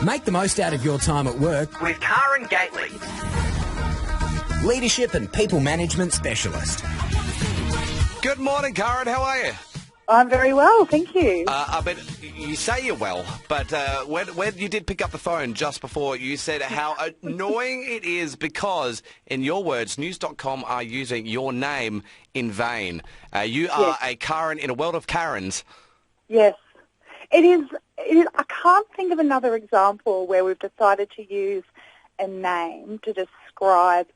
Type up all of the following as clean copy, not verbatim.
Make the most out of your time at work with Karen Gately, leadership and people management specialist. Good morning, Karen. How are you? I'm very well, thank you. You say you're well, but when you did pick up the phone just before, you said how annoying it is because, in your words, News.com are using your name in vain. You are a Karen in a world of Karens. Yes. It is. I can't think of another example where we've decided to use a name to describe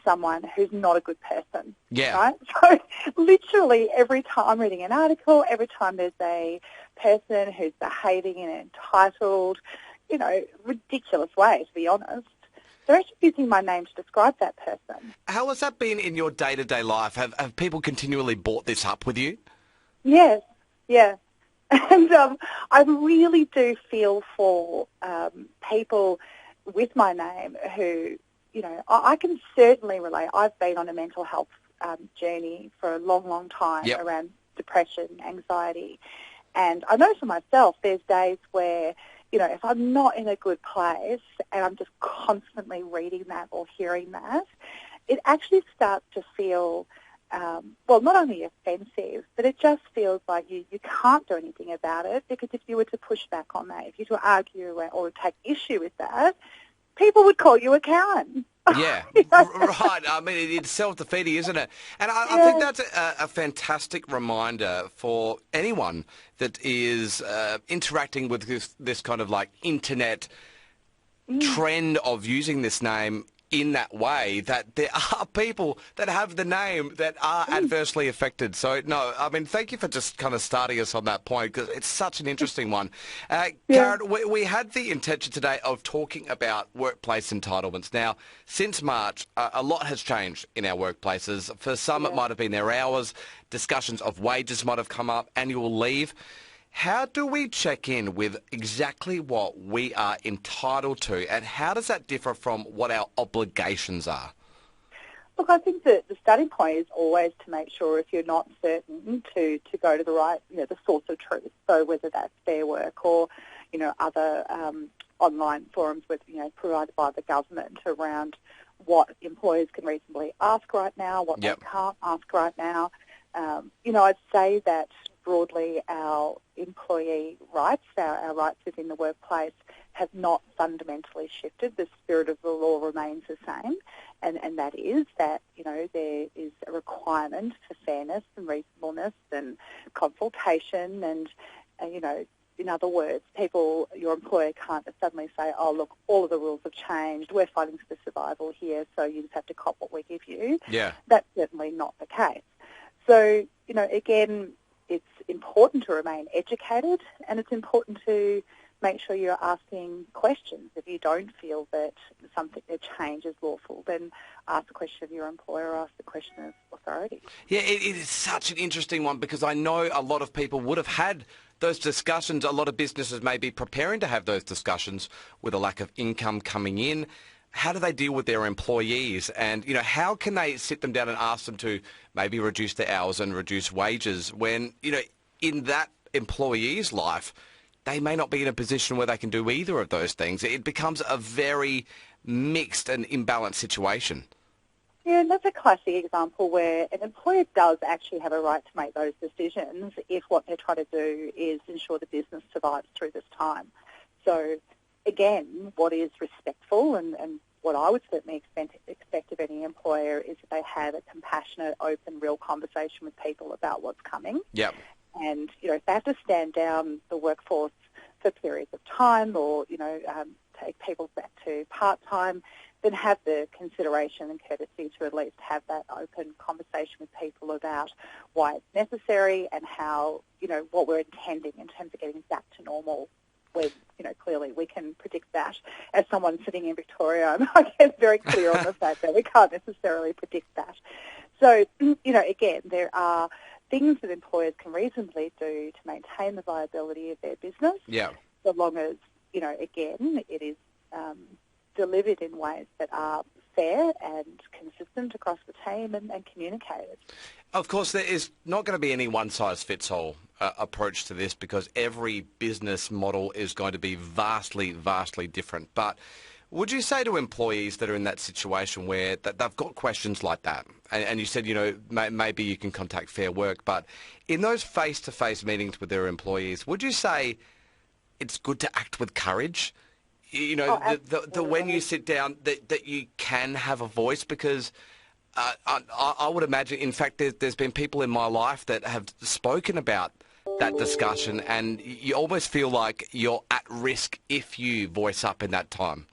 someone who's not a good person. Yeah. Right? So literally every time I'm reading an article, every time there's a person who's behaving in an entitled, ridiculous way, to be honest, they're actually using my name to describe that person. How has that been in your day-to-day life? Have people continually brought this up with you? Yes, yeah. And I really do feel for people with my name who, I can certainly relate. I've been on a mental health journey for a long, long time around depression, anxiety. And I know for myself there's days where, if I'm not in a good place and I'm just constantly reading that or hearing that, it actually starts to feel not only offensive, but it just feels like you can't do anything about it, because if you were to push back on that, if you were to argue or take issue with that, people would call you a Karen. Yeah, right. I mean, it's self-defeating, isn't it? And I think that's a fantastic reminder for anyone that is interacting with this kind of like internet trend of using this name in that way, that there are people that have the name that are adversely affected. So, no, I mean, thank you for just kind of starting us on that point, because it's such an interesting one. Karen, we had the intention today of talking about workplace entitlements. Now, since March, a lot has changed in our workplaces. For some, it might have been their hours, discussions of wages might have come up, annual leave. How do we check in with exactly what we are entitled to, and how does that differ from what our obligations are? Look, I think that the starting point is always to make sure, if you're not certain, to go to the right, the source of truth. So whether that's Fair Work or, other online forums with, provided by the government around what employers can reasonably ask right now, what they can't ask right now. I'd say that broadly our employee rights, our rights within the workplace, have not fundamentally shifted. The spirit of the law remains the same, and that is that, there is a requirement for fairness and reasonableness and consultation and, in other words, your employer can't just suddenly say, oh, look, all of the rules have changed, we're fighting for survival here, so you just have to cop what we give you. Yeah. That's certainly not the case. So, again, it's important to remain educated, and it's important to make sure you're asking questions. If you don't feel that a change is lawful, then ask the question of your employer, ask the question of authority. Yeah, it is such an interesting one, because I know a lot of people would have had those discussions. A lot of businesses may be preparing to have those discussions with a lack of income coming in. How do they deal with their employees? And, how can they sit them down and ask them to maybe reduce their hours and reduce wages when, in that employee's life, they may not be in a position where they can do either of those things? It becomes a very mixed and imbalanced situation. Yeah, and that's a classic example where an employer does actually have a right to make those decisions if what they're trying to do is ensure the business survives through this time. So, again, what is respectful and what I would certainly expect of any employer is that they have a compassionate, open, real conversation with people about what's coming. Yep. And, if they have to stand down the workforce for periods of time or, take people back to part-time, then have the consideration and courtesy to at least have that open conversation with people about why it's necessary and how, what we're intending in terms of getting back to normal, when, clearly we can predict that. As someone sitting in Victoria, I get very clear on the fact that we can't necessarily predict that. So, again, there are things that employers can reasonably do to maintain the viability of their business, so long as, again, it is delivered in ways that are fair and consistent across the team and communicated. Of course, there is not going to be any one-size-fits-all approach to this because every business model is going to be vastly, vastly different. But would you say to employees that are in that situation where that they've got questions like that, and you said, maybe you can contact Fair Work, but in those face-to-face meetings with their employees, would you say it's good to act with courage? The when you sit down, that you can have a voice, because I would imagine, in fact, there's been people in my life that have spoken about that discussion, and you almost feel like you're at risk if you voice up in that time.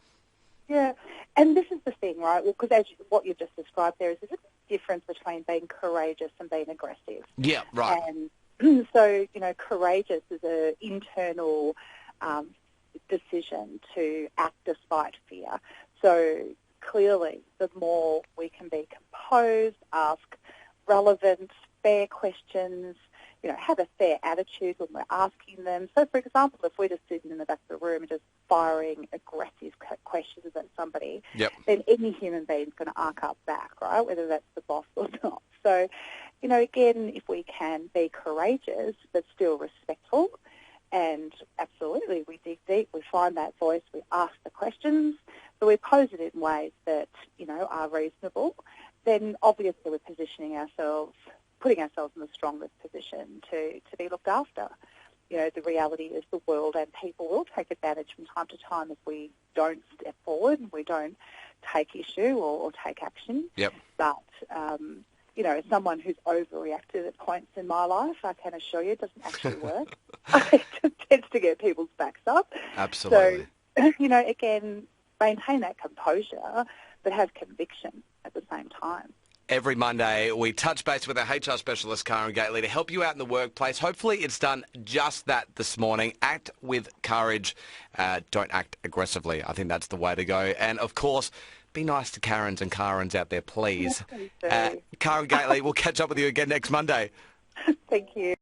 Yeah, and this is the thing, right? Well, because what you've just described there is there's a difference between being courageous and being aggressive. Yeah, right. And so, courageous is an internal decision to act despite fear. So clearly, the more we can be composed, ask relevant, fair questions, have a fair attitude when we're asking them. So, for example, if we're just sitting in the back of the room and just firing aggressive questions at somebody, yep, then any human being's going to arc up back, right, whether that's the boss or not. So, again, if we can be courageous but still respectful, and absolutely we dig deep, we find that voice, we ask the questions, but we pose it in ways that, are reasonable, then obviously we're positioning ourselves, putting ourselves in the strongest position to be looked after. The reality is the world and people will take advantage from time to time if we don't step forward and we don't take issue or take action. Yep. But, as someone who's overreacted at points in my life, I can assure you it doesn't actually work. It just tends to get people's backs up. Absolutely. So, again, maintain that composure but have conviction at the same time. Every Monday, we touch base with our HR specialist, Karen Gately, to help you out in the workplace. Hopefully it's done just that this morning. Act with courage. Don't act aggressively. I think that's the way to go. And, of course, be nice to Karens and Karens out there, please. Yes, Karen Gately, we'll catch up with you again next Monday. Thank you.